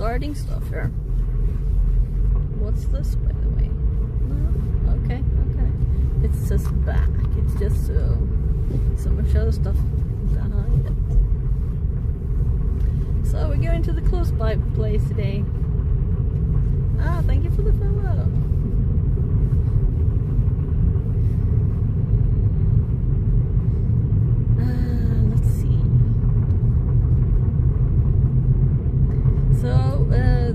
starting stuff here. What's this, by the way? No? Okay. It's just back. It's just some shadow stuff behind it. So we're going to the close by place today. Ah, thank you for the follow. Let's see. So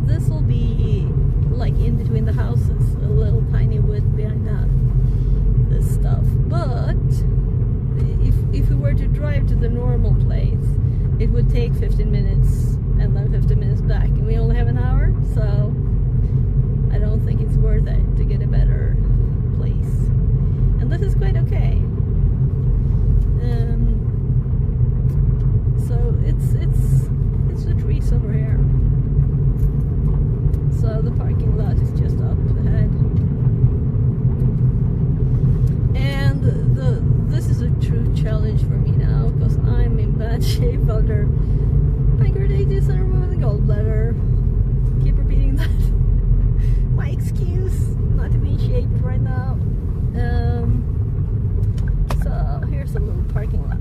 this will be like in between the houses, a little tiny wood behind this stuff. But if we were to drive to the normal place, it would take 15 minutes and then 15 minutes back, and we only have an hour, so I don't think it's worth it to get a better place. And this is quite okay. So it's the trees over here. So the parking lot is just up ahead. And this is a true challenge for me now, because I'm in bad shape after pancreatitis and removing the gallbladder. Keep repeating that. My excuse not to be in shape right now. So here's a little parking lot.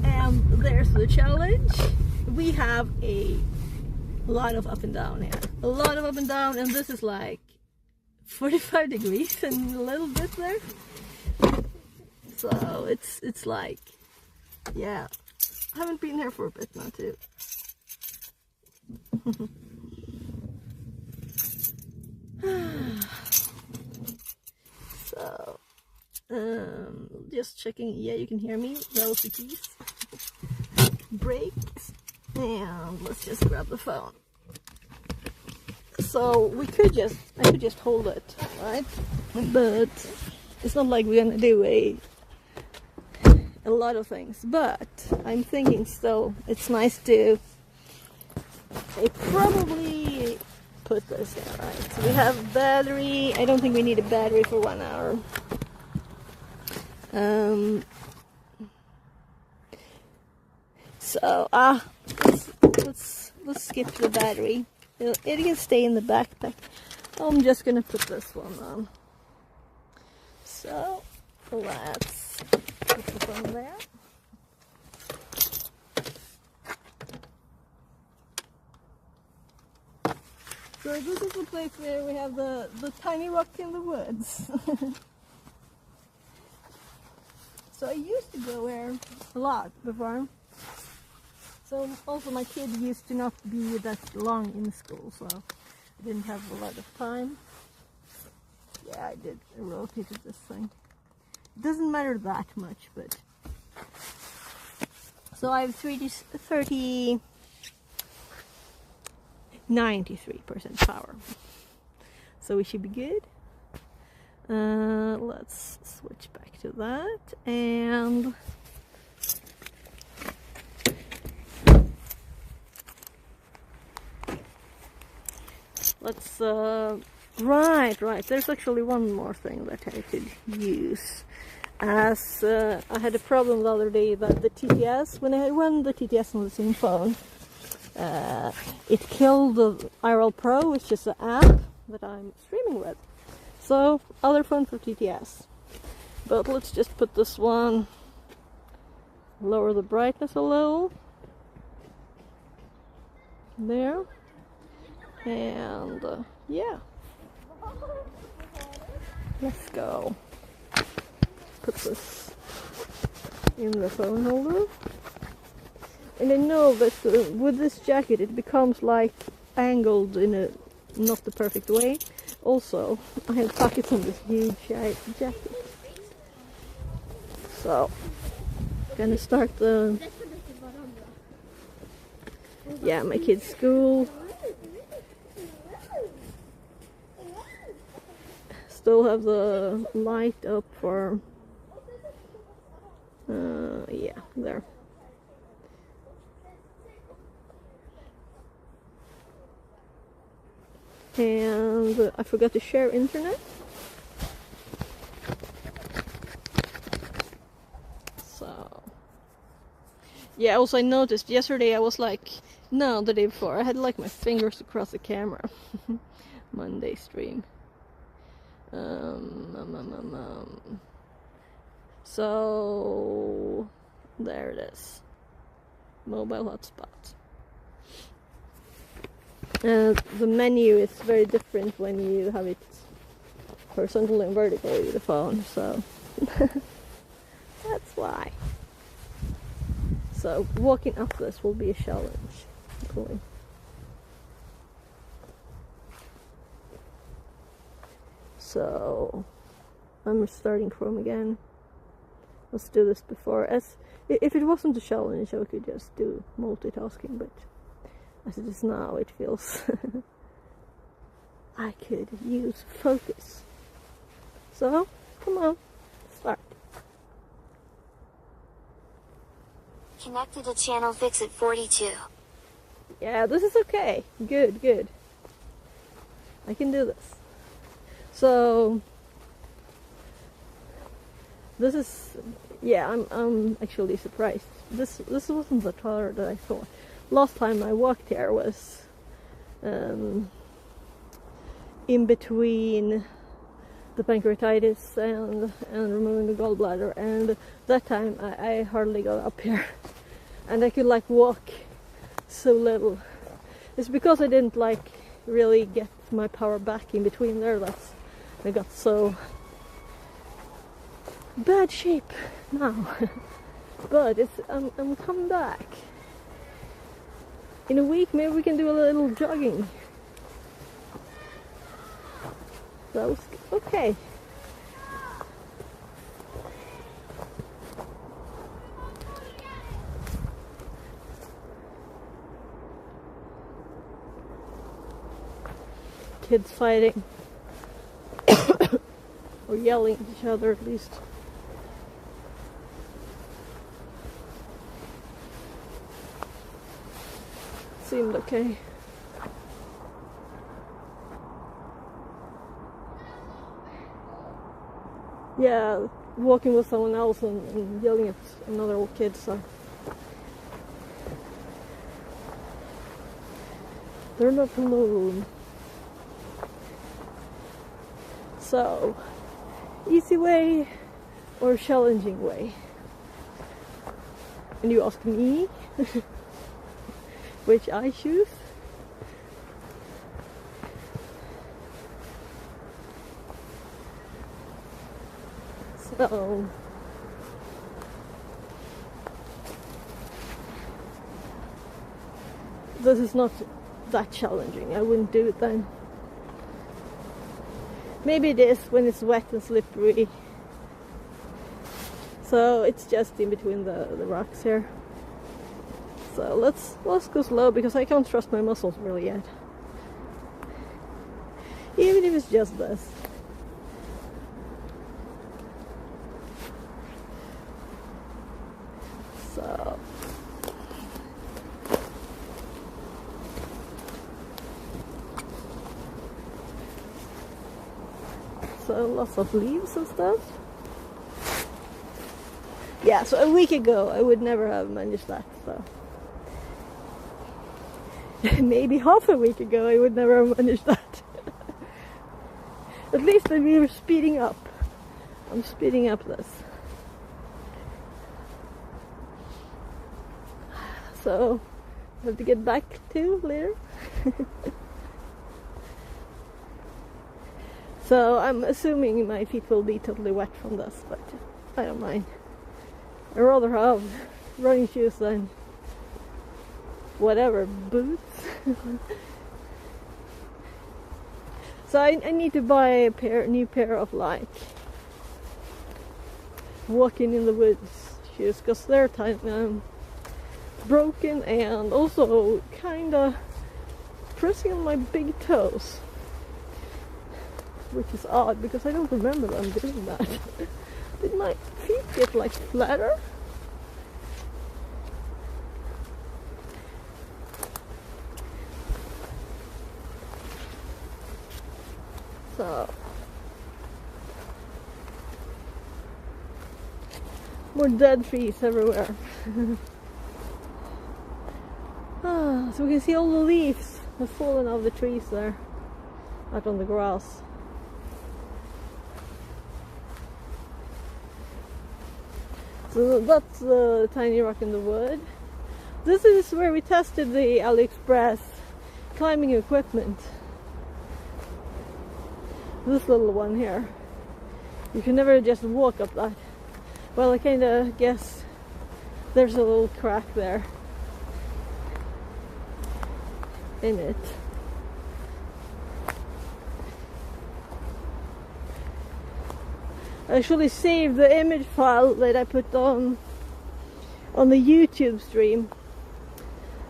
And there's the challenge. We have a lot of up and down here. A lot of up and down, and this is like 45 degrees and a little bit there. So it's like, yeah. I haven't been here for a bit now too. So just checking. Yeah, you can hear me. Velocity keys, brakes, and let's just grab the phone. So I could just hold it, right? But it's not like we're gonna do a lot of things. But I'm thinking still it's nice to probably put this in, right? So we have battery. I don't think we need a battery for 1 hour. So let's skip the battery. It can stay in the backpack. I'm just gonna put this one on. So let's put the phone there. So this is the place where we have the tiny rock in the woods. So I used to go there a lot before. So also my kid used to not be that long in school, so I didn't have a lot of time. Yeah, I rotated this thing. It doesn't matter that much, but... So I have 93% power. So we should be good. Let's switch back to that, and... Let's, right, there's actually one more thing that I could use. As I had a problem the other day that the TTS, when I run the TTS on the same phone, it killed the IRL Pro, which is the app that I'm streaming with. So, other phone for TTS. But let's just put this one, lower the brightness a little. There. And yeah, let's go. Put this in the phone holder. And I know that with this jacket it becomes like angled in a not the perfect way. Also, I have pockets on this huge jacket. So, gonna start the... Yeah, my kid's school. Still have the light up for... yeah, there. And I forgot to share internet. So... Yeah, also I noticed yesterday I was like No, the day before. I had like my fingers across the camera. Monday stream. So there it is. Mobile hotspot. The menu is very different when you have it horizontally and vertically with the phone, so that's why. So walking up this will be a challenge. Hopefully. So I'm starting Chrome again. Let's do this before. If it wasn't a challenge, I could just do multitasking, but as it is now, it feels I could use focus. So, come on, start. Connected to channel Fixit 42. Yeah, this is okay. Good, good. I can do this. So, this is, yeah, I'm actually surprised. This wasn't the color that I thought. Last time I walked here was in between the pancreatitis and removing the gallbladder, and that time I hardly got up here, and I could like walk so little. It's because I didn't like really get my power back in between there that I got so bad shape now. But I'm coming back. In a week maybe we can do a little jogging. That was okay. Kids fighting. Or yelling at each other at least. Seemed okay. Yeah, walking with someone else and yelling at another old kid, so they're not alone. So, easy way or challenging way? And you ask me which I choose? So, this is not that challenging. I wouldn't do it then. Maybe it is when it's wet and slippery. So it's just in between the rocks here. So let's go slow because I can't trust my muscles really yet. Even if it's just this. So lots of leaves and stuff. Yeah, so a week ago I would never have managed that, so maybe half a week ago I would never have managed that. At least we were speeding up. I'm speeding up this. So I have to get back to later. So I'm assuming my feet will be totally wet from this, but I don't mind. I'd rather have running shoes than whatever, boots. So I need to buy a new pair of like walking in the woods shoes, because they're broken and also kinda pressing on my big toes. Which is odd because I don't remember them doing that. Did my feet get like flatter? So more dead trees everywhere. So we can see all the leaves have fallen off the trees there, out on the grass. So that's the tiny rock in the wood. This is where we tested the AliExpress climbing equipment. This little one here. You can never just walk up that. Well, I kind of guess there's a little crack there in it. I actually saved the image file that I put on the YouTube stream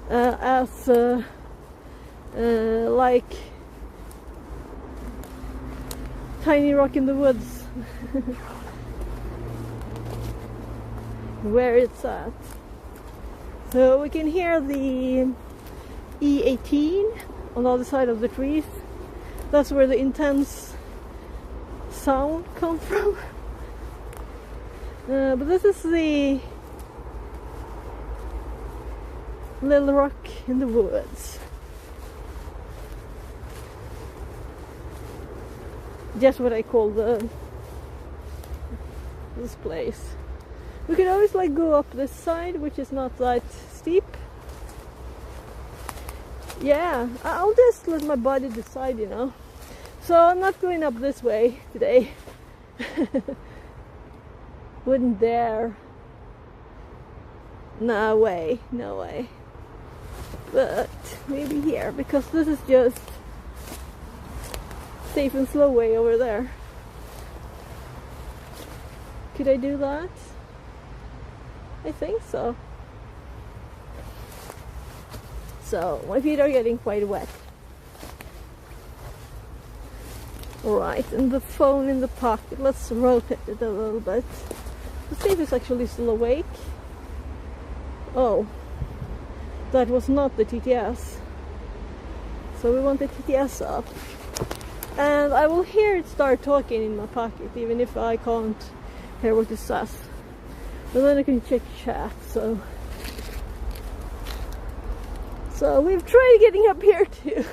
as like tiny rock in the woods where it's at. So we can hear the E18 on the other side of the trees. That's where the intense sound comes from. But this is the little rock in the woods. Just what I call this place. We can always like go up this side, which is not that steep. Yeah, I'll just let my body decide, you know. So I'm not going up this way today. Wouldn't dare. No way, no way. But maybe here, because this is just safe and slow way over there. Could I do that? I think so. So my feet are getting quite wet. Alright, and the phone in the pocket, let's rotate it a little bit. Let's see if it's actually still awake. Oh, that was not the TTS. So we want the TTS up. And I will hear it start talking in my pocket, even if I can't hear what it says. But then I can check chat, so we've tried getting up here too.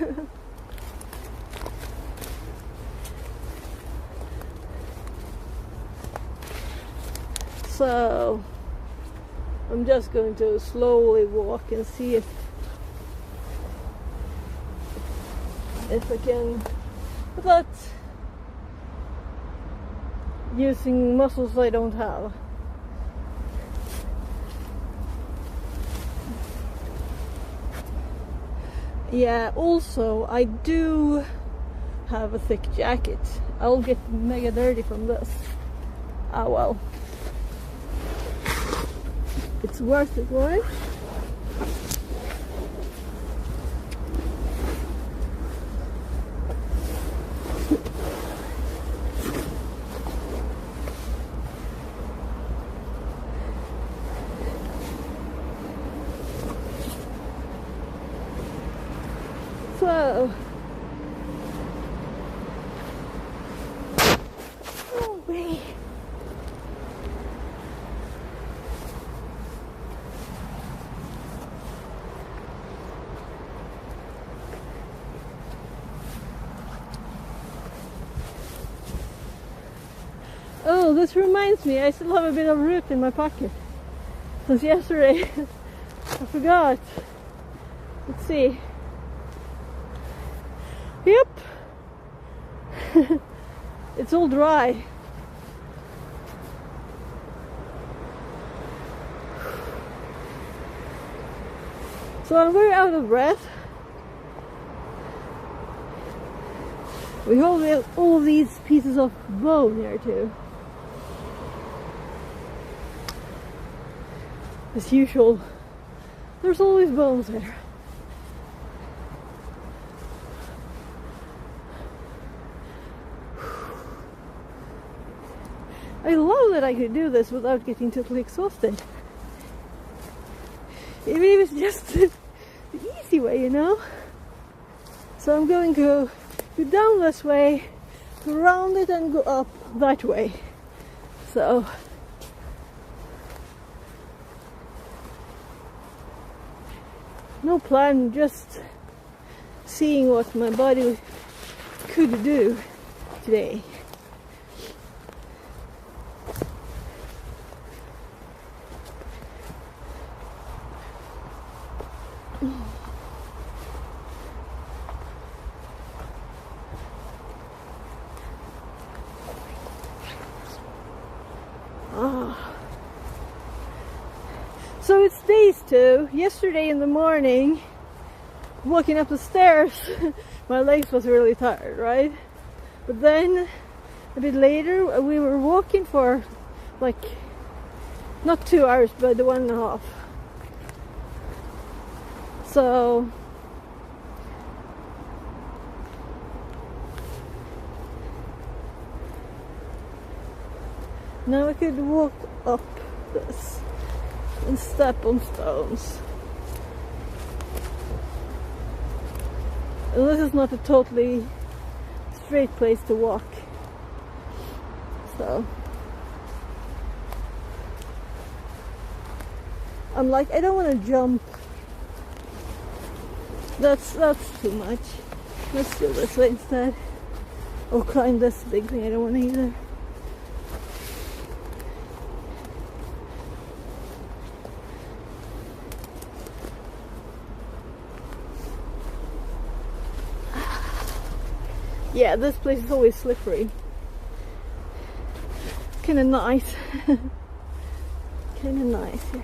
So I'm just going to slowly walk and see if I can, without using muscles I don't have. Yeah, also I do have a thick jacket. I'll get mega dirty from this. Ah well. It's worth it, right? So, oh wait. Oh, this reminds me, I still have a bit of root in my pocket since yesterday. I forgot. Let's see. Yep. It's all dry. So I'm very out of breath. We have all these pieces of bone here too. As usual, there's always bones there. I love that I could do this without getting totally exhausted. Even if it's just the easy way, you know? So I'm going to go down this way, around it and go up that way. So no plan, just seeing what my body could do today. So it's days two. Yesterday in the morning, walking up the stairs, my legs was really tired, right? But then a bit later, we were walking for like not 2 hours, but 1.5. So now I could walk up this and step on stones. And this is not a totally straight place to walk. So I'm like, I don't want to jump. That's too much. Let's do this way instead. Or climb this big thing, I don't want to either. Yeah, this place is always slippery. Kinda nice. Kinda nice here.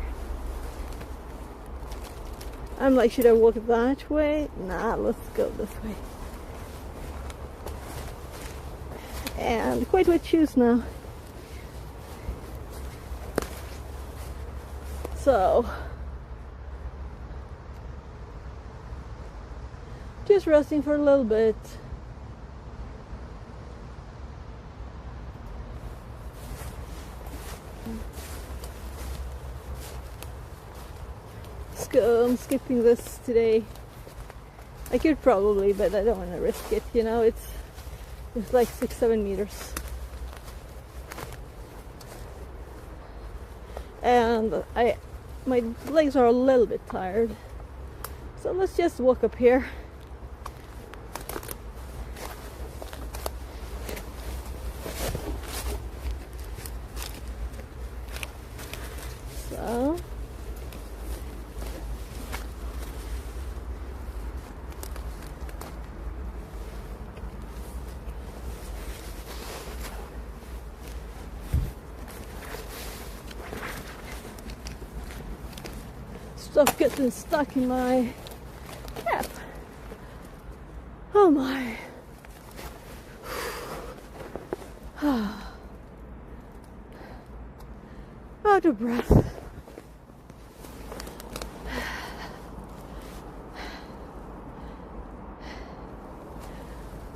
I'm like, should I walk that way? Nah, let's go this way. And quite wet shoes now. So, just resting for a little bit. I'm skipping this today. I could probably, but I don't want to risk it, you know. It's like 6-7 meters. And my legs are a little bit tired. So let's just walk up here. So stuff getting stuck in my cap. Oh my. Out of breath.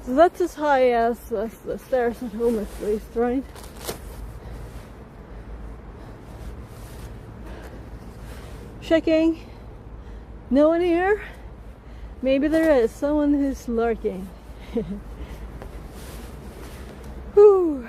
So that's as high as the stairs at home at least, right? Checking. No one here? Maybe there is someone who's lurking. Whew.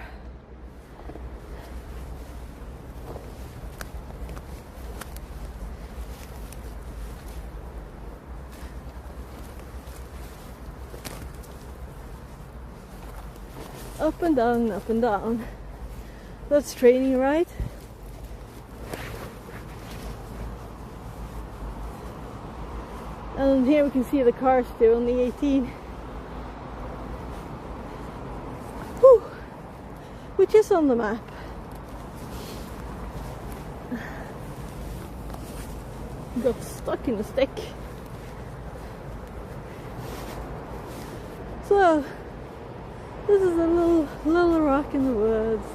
Up and down, up and down. That's training, right? And here we can see the cars too on the 18. Whew. Which is on the map. Got stuck in a stick. So this is a little rock in the woods.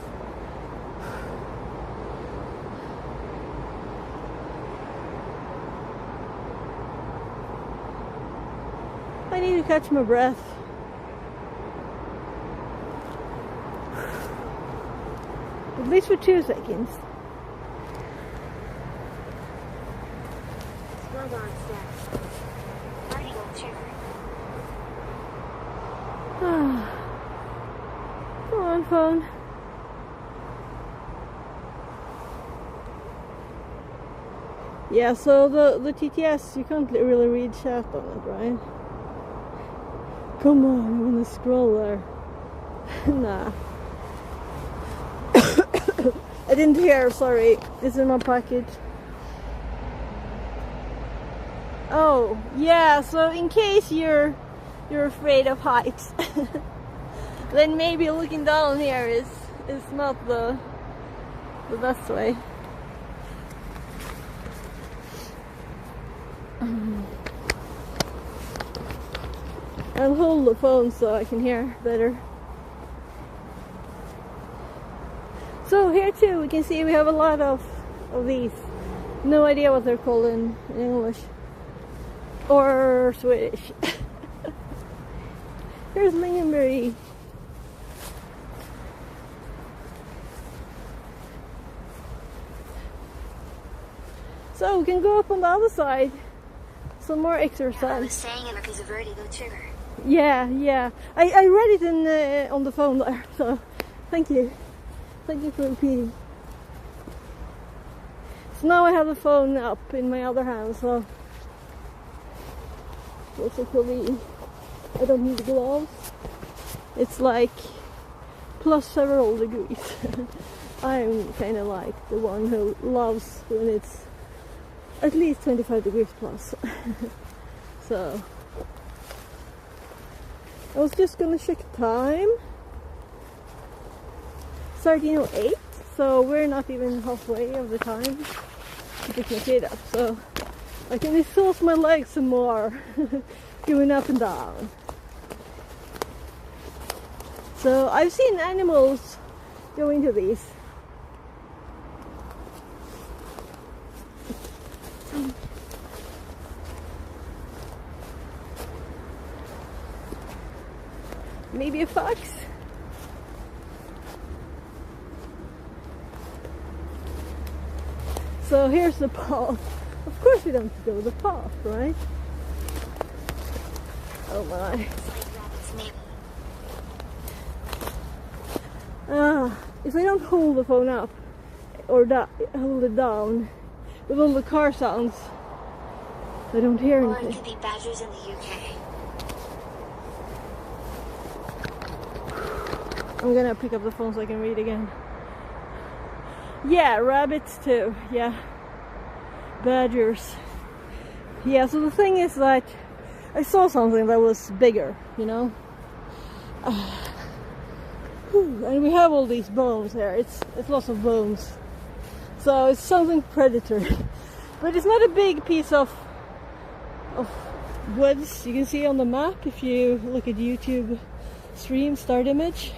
I need to catch my breath. At least for 2 seconds. Slow down steps. Vertical trigger. Come on, phone. Yeah, so the TTS, you can't really read chat on it, right? Come on, I'm gonna scroll there. Nah. I didn't hear, sorry. This is my package. Oh, yeah, so in case you're afraid of heights, then maybe looking down here is not the best way. I'll hold the phone so I can hear better. So here too we can see we have a lot of these. No idea what they're called in English or Swedish. Here's lingonberry. So we can go up on the other side. Some more I was exercise. saying it because of vertigo trigger. Yeah. I read it in on the phone there. So thank you. Thank you for repeating. So now I have the phone up in my other hand, so basically I don't need the gloves. It's like plus several degrees. I'm kind of like the one who loves when it's at least 25 degrees plus. So I was just gonna check time. 13:08, so we're not even halfway of the time to pick my kid up, so I can exhaust my legs some more going up and down. So I've seen animals go into these. Maybe a fox? So here's the path. Of course we don't go the path, right? Oh my. It's like rabbits, maybe. If I don't hold the phone up or hold it down with all the car sounds, I don't hear Or it anything. could be badgers in the UK. I'm gonna pick up the phone so I can read again. Yeah, rabbits too. Yeah, badgers. Yeah, so the thing is that I saw something that was bigger, you know. And we have all these bones here. It's lots of bones. So it's something predatory. But it's not a big piece of woods. You can see on the map if you look at YouTube stream start image.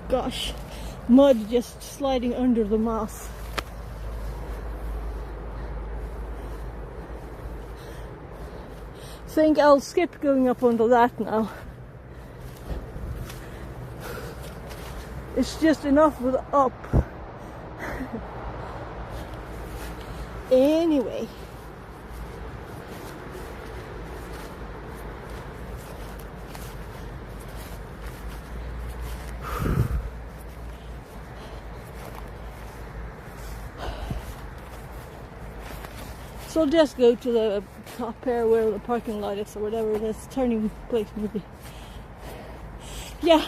Gosh, mud just sliding under the moss. Think I'll skip going up onto that now. It's just enough with up. Anyway. So I'll just go to the top here where the parking lot is or whatever it is, turning place maybe. Yeah.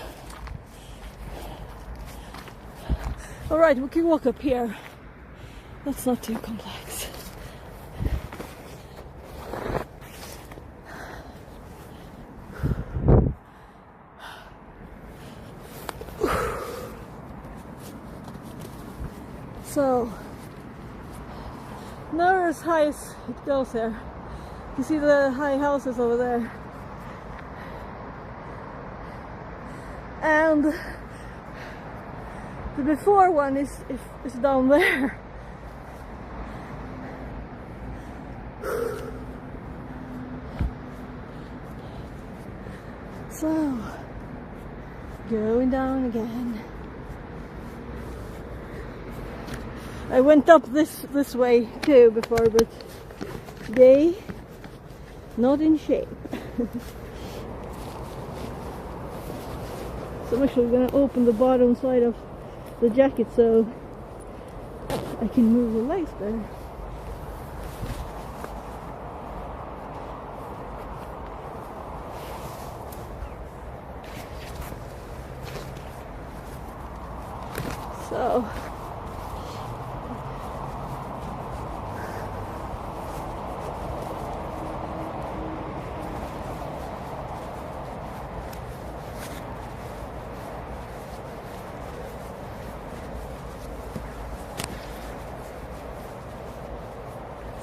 Alright, we can walk up here. That's not too complex. So now we're as high as it goes here. You see the high houses over there. And the before one is down there. So going down again. I went up this way too before, but today not in shape. So I'm actually gonna open the bottom side of the jacket so I can move the legs better. So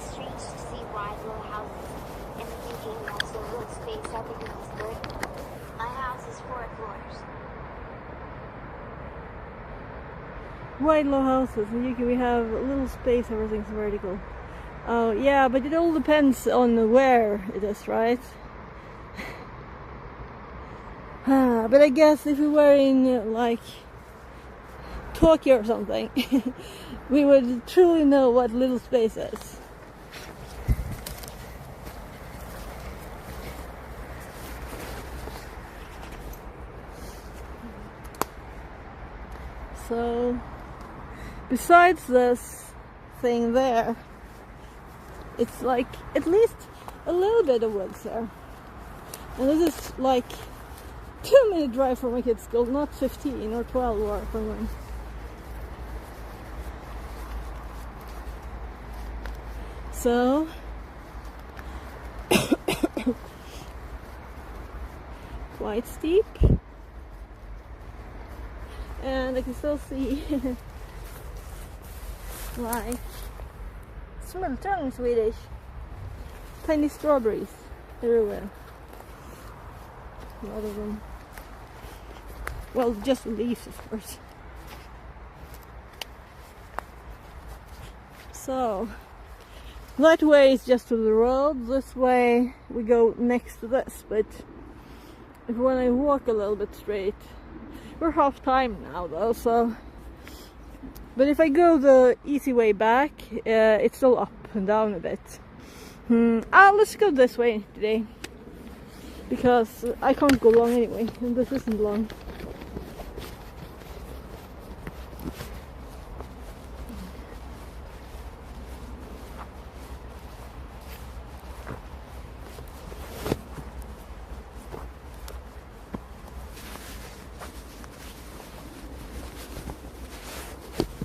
Strange to see wide low houses. In the UK, we also look space everything is vertical. My house is 4 floors. wide low houses. In the UK we have a little space, everything's vertical. Oh yeah, but it all depends on where it is, right? But I guess if we were in like Tokyo or something, we would truly know what little space is. So besides this thing there, it's like at least a little bit of woods there. And this is like 2-minute drive from my kids' school, not 15 or 12 or something. So quite steep. And I can still see like smultron in Swedish. Tiny strawberries everywhere. A lot of them. Well, just leaves, of course. So that way is just to the road. This way we go next to this. But if when I walk a little bit straight, we're half time now though, so. But if I go the easy way back, it's still up and down a bit. Let's go this way today, because I can't go long anyway, and this isn't long.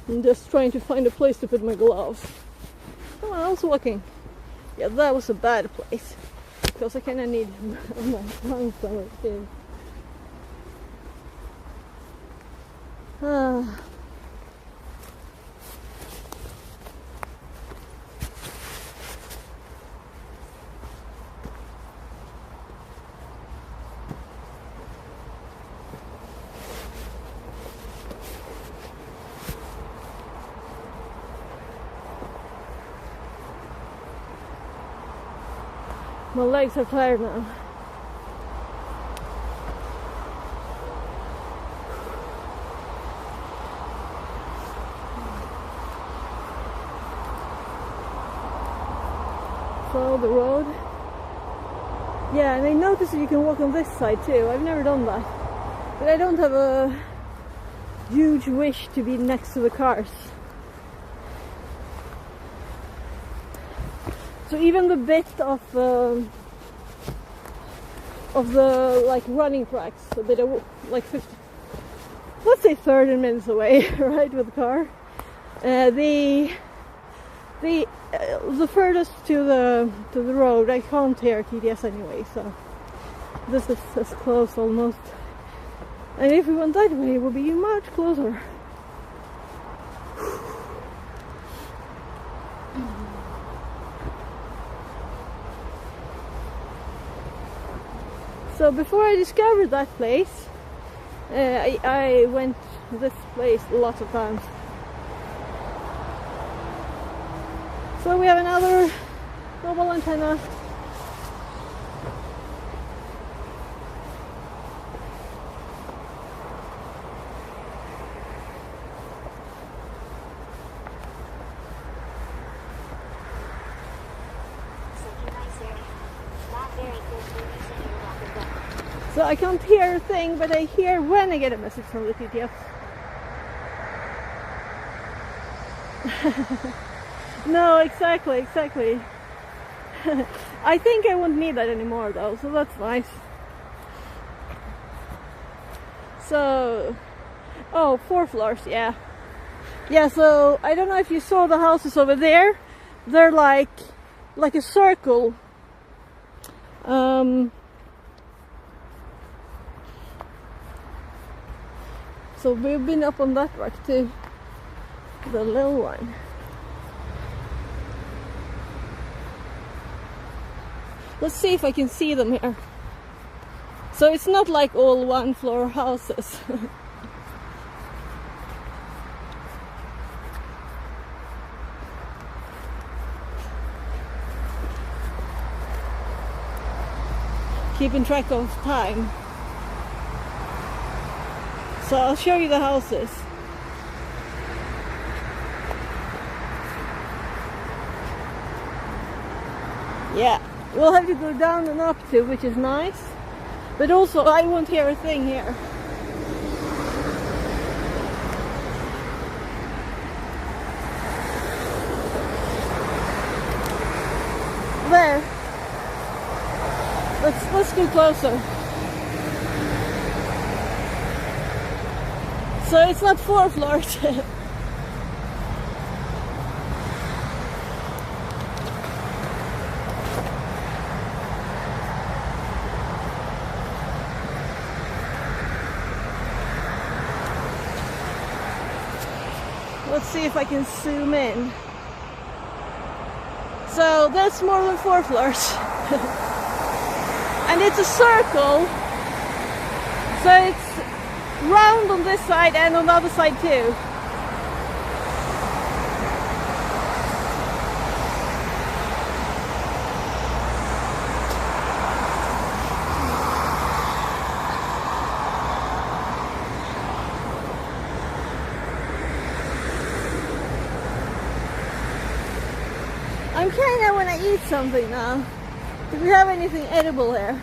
I'm just trying to find a place to put my gloves. Someone else walking. Yeah, that was a bad place, because I kind of need my lungs somewhere too. My legs are tired now. Follow the road. Yeah, and I noticed that you can walk on this side too. I've never done that. But I don't have a huge wish to be next to the cars. So even the bit of the like running tracks, a bit of like 50, let's say 30 minutes away, right, with the car. The furthest to the road, I can't hear TTS anyway, so this is as close almost. And if we went that way, it would be much closer. So before I discovered that place, I went to this place lots of times. So we have another mobile antenna. So I can't hear a thing, but I hear when I get a message from the TTS. No, exactly. I think I won't need that anymore though, so that's nice. So, oh, 4 floors, yeah. Yeah, so I don't know if you saw the houses over there. They're like a circle. So we've been up on that rock too. The little one. Let's see if I can see them here. So it's not like all 1 floor houses. Keeping track of time. So I'll show you the houses. Yeah, we'll have to go down and up too, which is nice. But also I won't hear a thing here. There. Let's go closer. So it's not 4 floors. Let's see if I can zoom in. So that's more than 4 floors. And it's a circle. So it's round on this side and on the other side too. I'm kinda wanna eat something now. Do we have anything edible here?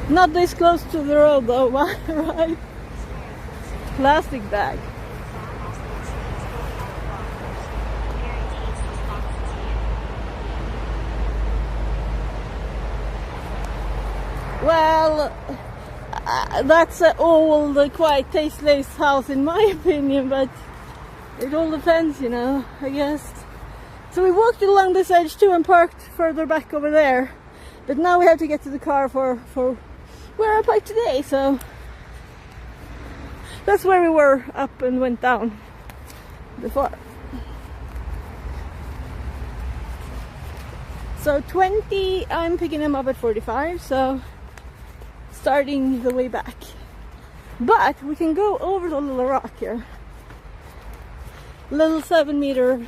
Not this close to the road though, right? Plastic bag. Well, that's an old, quite tasteless house in my opinion, but it all depends, you know, I guess. So we walked along this edge too and parked further back over there. But now we have to get to the car for where I parked today, so that's where we were up and went down before. So 20, I'm picking him up at 45, so starting the way back. But we can go over the little rock here. Little 7 meter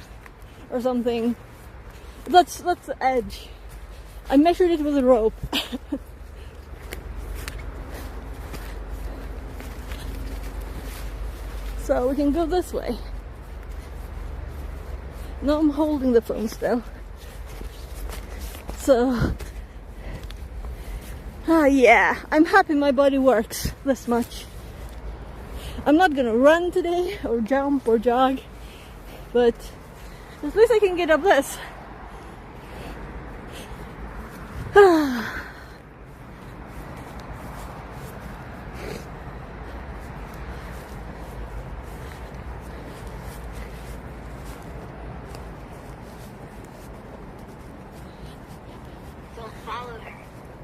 or something. That's the edge. I measured it with a rope. So we can go this way. Now I'm holding the phone still. So, yeah, I'm happy my body works this much. I'm not gonna run today or jump or jog, but at least I can get up this. Don't follow her.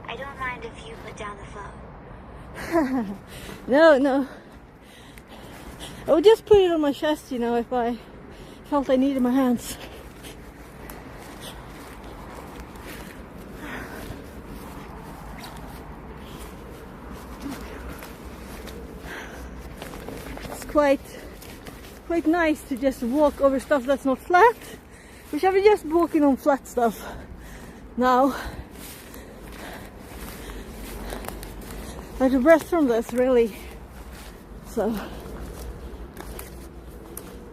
I don't mind if you put down the phone. No. I would just put it on my chest, you know, if I felt I needed my hands. It's quite nice to just walk over stuff that's not flat. We should be just walking on flat stuff now. I had a breath from this, really. So,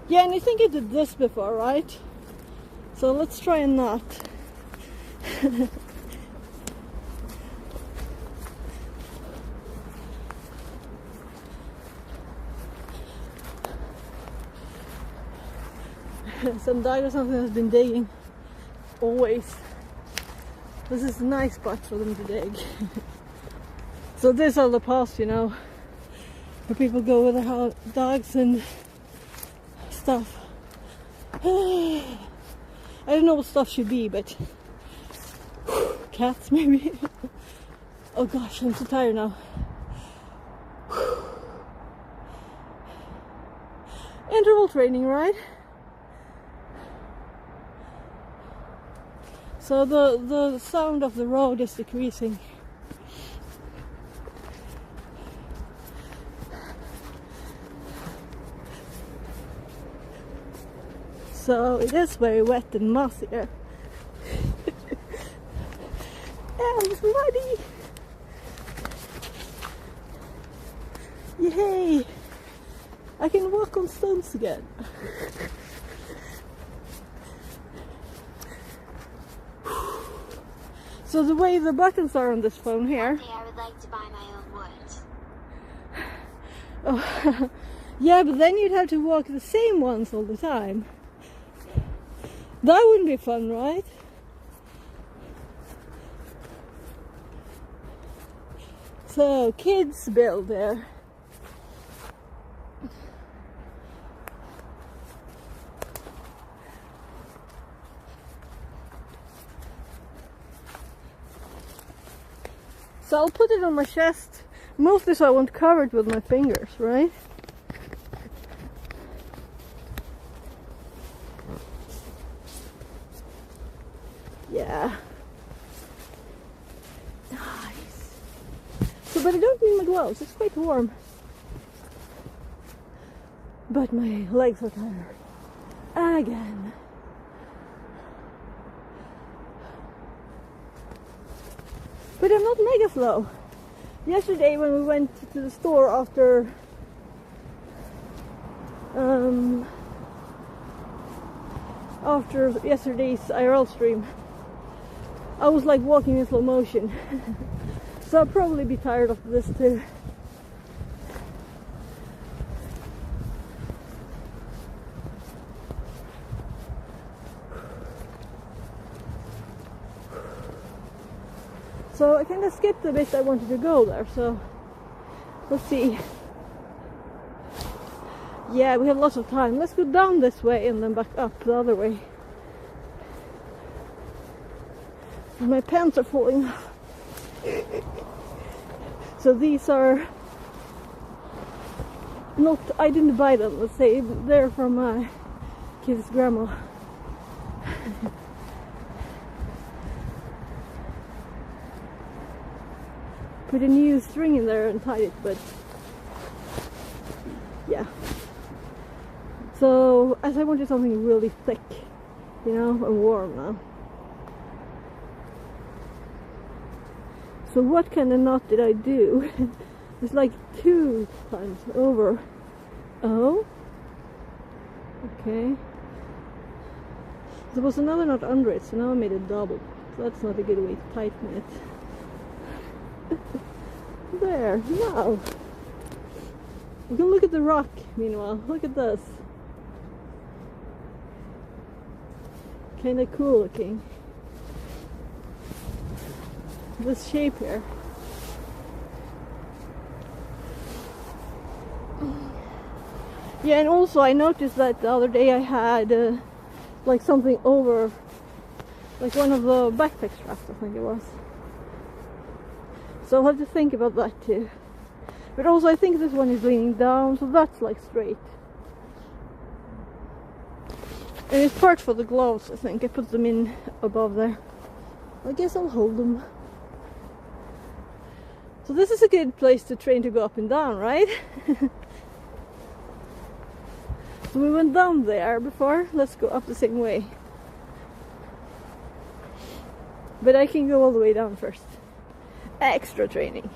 yeah, and I think I did this before, right? So let's try and not. some dog or something has been digging. Always. This is a nice spot for them to dig. So these are the paths, you know, where people go with their dogs and stuff. I don't know what stuff should be, but cats maybe. Oh gosh, I'm so tired now. Interval training, right? So the sound of the road is decreasing. So it is very wet and mossy here. Elle's muddy! Yay! I can walk on stones again. So the way the buttons are on this phone here. One day I would like to buy my own wood. Oh, yeah, but then you'd have to walk the same ones all the time. That wouldn't be fun, right? So kids build there. So I'll put it on my chest, mostly so I won't cover it with my fingers, right? Yeah. Nice. So, but I don't need my gloves, it's quite warm. But my legs are tired. Again. But I'm not mega slow. Yesterday when we went to the store after yesterday's IRL stream, I was like walking in slow motion. So I'll probably be tired of this too. So I kind of skipped the bit I wanted to go there, so let's see. Yeah, we have lots of time. Let's go down this way and then back up the other way. My pants are falling off. So these are not, I didn't buy them, let's say. They're from my kid's grandma. Put a new string in there and tied it, but yeah. So as I wanted something really thick, you know, and warm now. So what kind of knot did I do? It's like 2 times over. Oh, okay. There was another knot under it, so now I made a double. So that's not a good way to tighten it. There, now. You can look at the rock, meanwhile. Look at this. Kinda cool looking. This shape here. Yeah, and also I noticed that the other day I had like something over, like one of the backpack straps, I think it was. So I'll have to think about that too. But also I think this one is leaning down, so that's like straight. And it's part for the gloves, I think. I put them in above there. I guess I'll hold them. So this is a good place to train to go up and down, right? So we went down there before. Let's go up the same way. But I can go all the way down first. Extra training.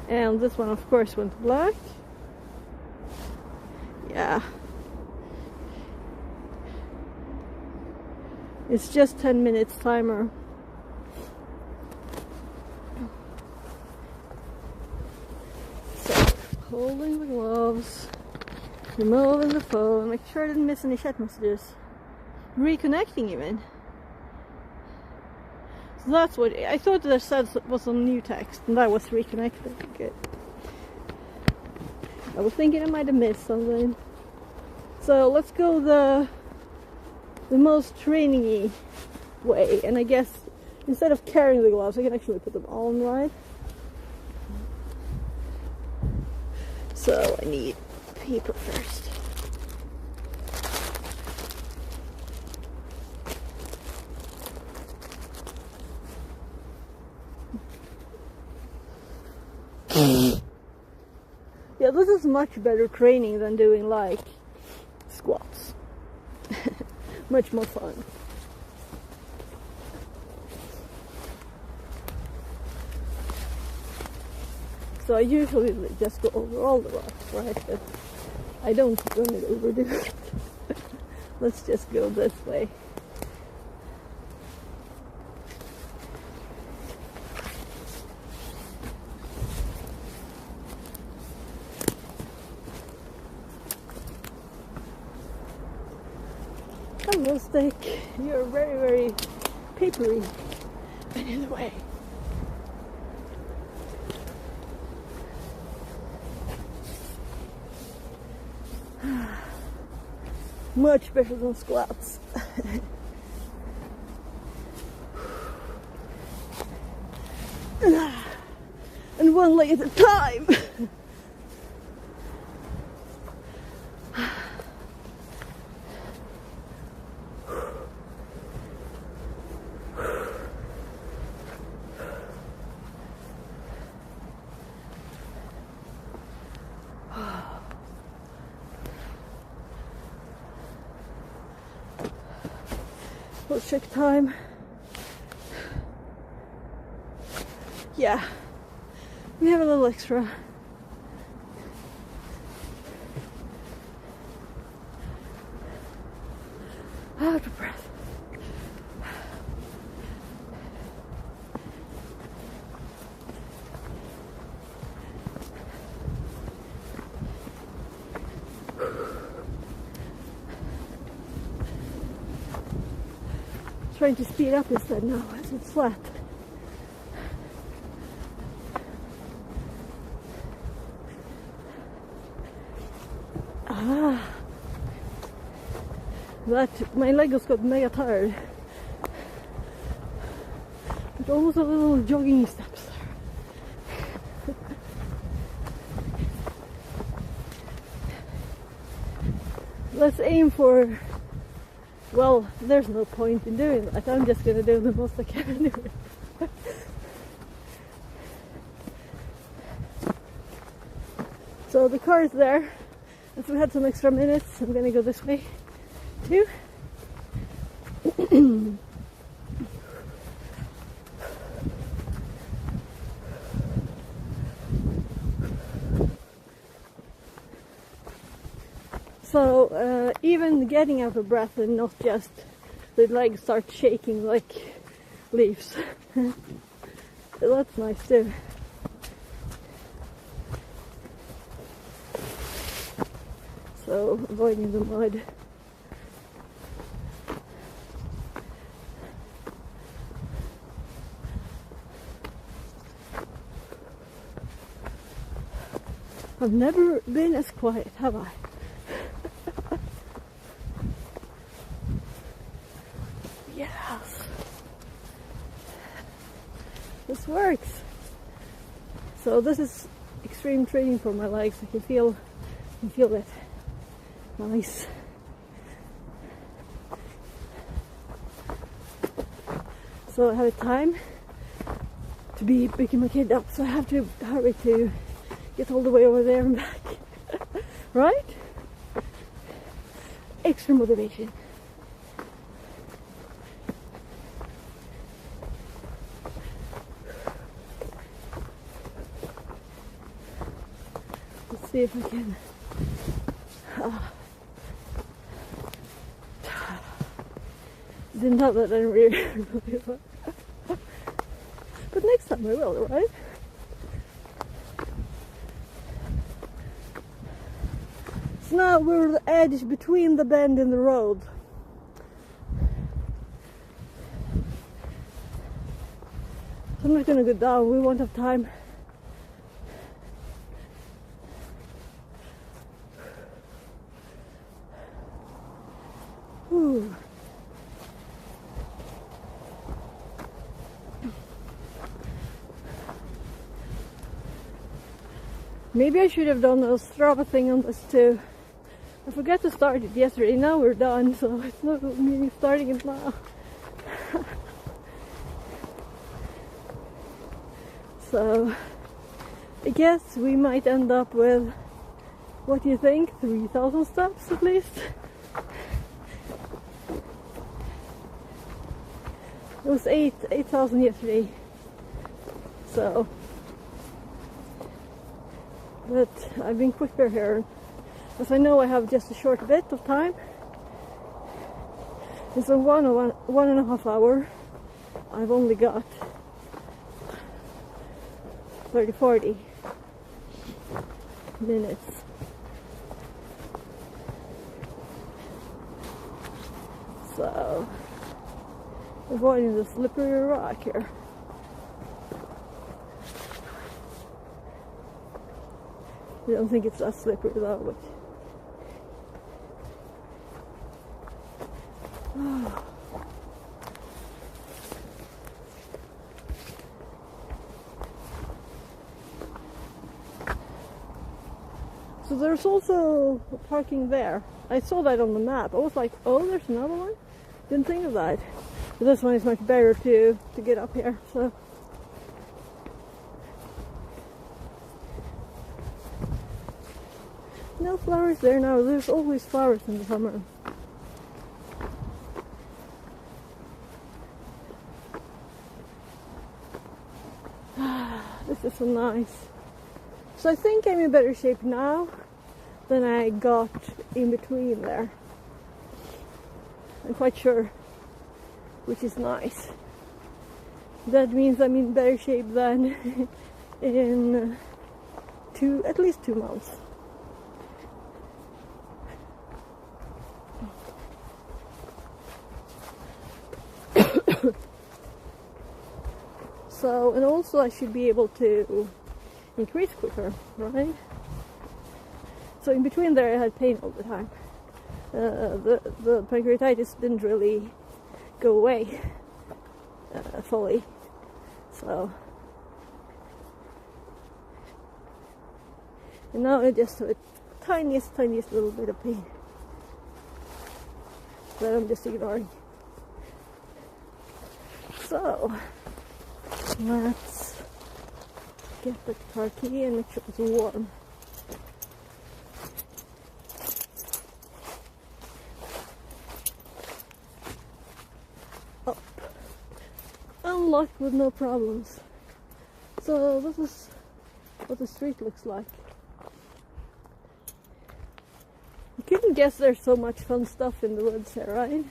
And this one of course went black. Yeah. It's just 10 minutes timer. So, holding the gloves. Removing the phone, make sure I didn't miss any chat messages. Reconnecting even. So that's what I thought there said was some new text, and that was reconnecting. Good. I was thinking I might have missed something. So let's go the most training-y way, and I guess instead of carrying the gloves, I can actually put them on, right? So I need paper first. Yeah, this is much better training than doing like squats. Much more fun. So I usually just go over all the rocks, right? But I don't want to overdo it. Let's just go this way. Hello, Stick. You're very, very papery and in the way. Much better than squats. And one leg at a time. Let's check time. Yeah, we have a little extra. Out of breath. Trying to speed up instead now as it's flat. That my legs got mega tired. It's almost a little jogging steps there. Let's aim for. Well, there's no point in doing that. I'm just gonna do the most I can do it. So the car is there. If we had some extra minutes, I'm gonna go this way too. So even getting out of breath and not just the legs start shaking like leaves. That's nice too. So avoiding the mud. I've never been as quiet, have I? Yes. This works. So this is extreme training for my legs. I can feel it. Nice. So I have a time to be picking my kid up, so I have to hurry to get all the way over there and back. Right? Extra motivation. Let's see if I can. Didn't have that in really. But next time I will, right? It's now we're the edge between the bend and the road. So I'm not gonna go down, we won't have time. Whew. Maybe I should have done a Strava thing on this too. I forgot to start it yesterday, now we're done, so it's not me starting it now. So, I guess we might end up with, what do you think, 3,000 steps at least? It was 8,000 yesterday, so, but I've been quicker here, because I know I have just a short bit of time. And so one and a half hour, I've only got 30-40 minutes. So, avoiding the slippery rock here. I don't think it's that slippery though, but so there's also parking there. I saw that on the map. I was like, oh, there's another one? Didn't think of that. But this one is much better to get up here, so. No flowers there now. There's always flowers in the summer. This is so nice. So I think I'm in better shape now than I got in between there. I'm quite sure, which is nice. That means I'm in better shape than in at least 2 months. So, and also I should be able to increase quicker, right? So in between there I had pain all the time. The pancreatitis didn't really go away fully. So, and now I just have a tiniest little bit of pain that I'm just ignoring. So, let's get the car key and make sure it's warm. Up. Unlocked with no problems. So this is what the street looks like. You couldn't guess there's so much fun stuff in the woods here, right?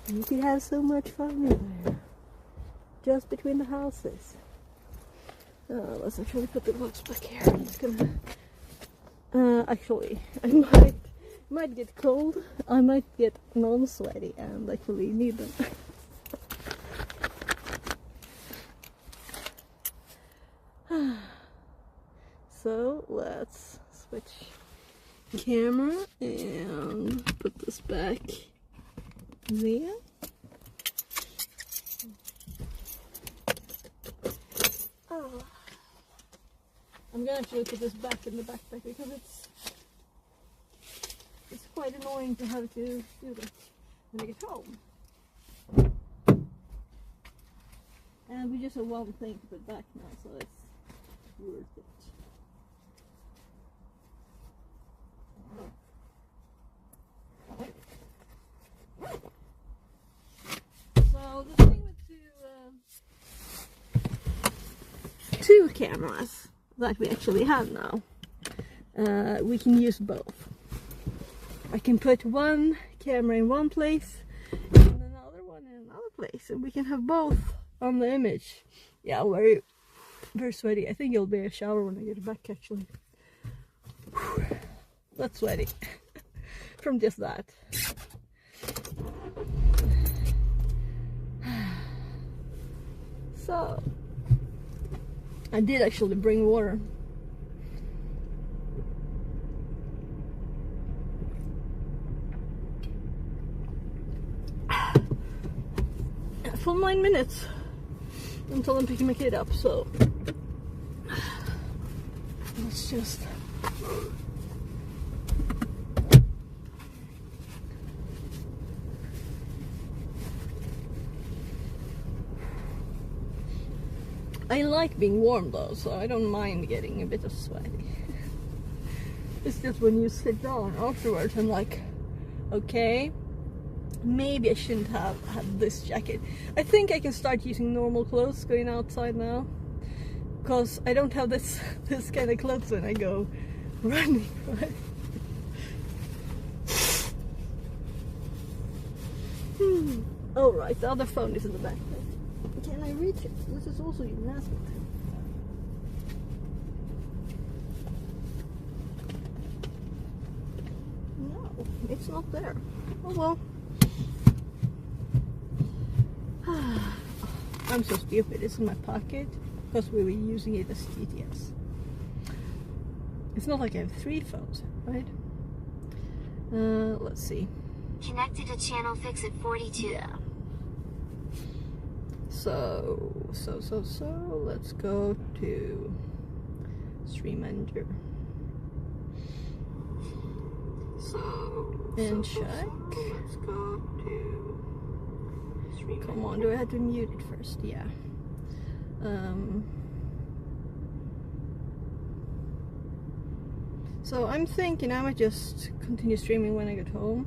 You could have so much fun in there. Just between the houses. Let's actually put the box back here. I'm just gonna... actually, I might get cold. I might get non-sweaty and actually need them. So, let's switch camera and put this back there. I'm gonna actually put this back in the backpack because it's quite annoying to have to do this when I get home. And we just have one thing to put back now, so it's worth it. So the thing with two cameras that we actually have now, we can use both. I can put one camera in one place and another one in another place, and we can have both on the image. Yeah, very sweaty. I think it'll be a shower when I get back actually. Whew. That's sweaty from just that. So I did actually bring water. Full 9 minutes until I'm picking my kid up, so let's just I like being warm though, so I don't mind getting a bit of sweaty. It's just when you sit down afterwards, I'm like, okay, maybe I shouldn't have had this jacket. I think I can start using normal clothes going outside now, because I don't have this kind of clothes when I go running, right? Oh right, the other phone is in the back. Can I reach it? This is also gymnastics. No, it's not there. Oh well. I'm so stupid. It's in my pocket because we were using it as TTS. It's not like I have 3 phones, right? Let's see. Connected to channel fix at 42. Yeah. So let's go to Stream Manager. And check. Let's go to Stream. Come on, do I have to mute it first? Yeah. So I'm thinking I might just continue streaming when I get home.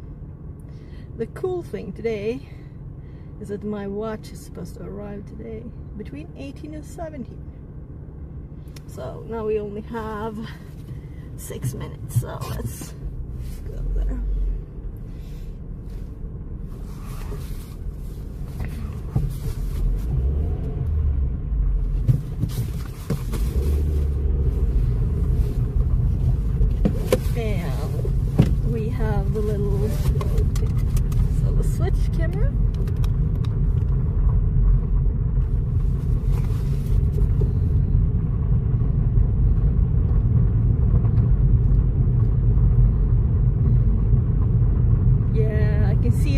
The cool thing today is that my watch is supposed to arrive today between 18 and 17. So now we only have 6 minutes, so let's go there. And we have the little, so the switch camera.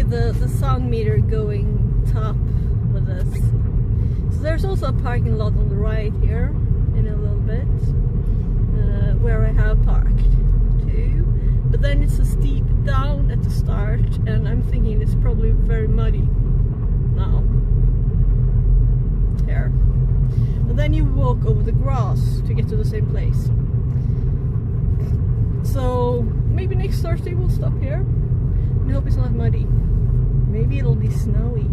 The sound meter going top with this. So there's also a parking lot on the right here in a little bit where I have parked too, but then it's a steep down at the start and I'm thinking it's probably very muddy now here, and then you walk over the grass to get to the same place. So maybe next Thursday we'll stop here. I hope it's not muddy. Maybe it'll be snowy,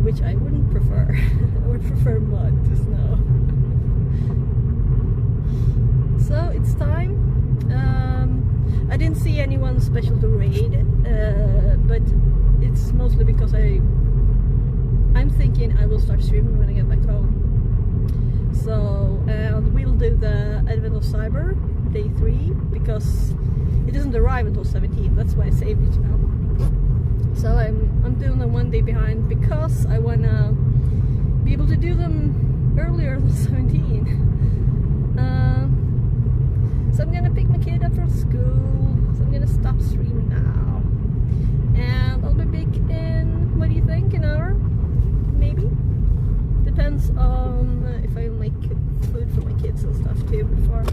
which I wouldn't prefer. I would prefer mud to snow. So it's time. I didn't see anyone special to raid, but it's mostly because I'm thinking I will start streaming when I get back home. So we'll do the Advent of Cyber day 3 because it doesn't arrive until 17. That's why I saved it now. So I'm doing them 1 day behind because I wanna be able to do them earlier than 17. So I'm gonna pick my kid up from school. So I'm gonna stop streaming now, and I'll be back in, what do you think, an hour? Maybe. Depends on if I make food for my kids and stuff too before.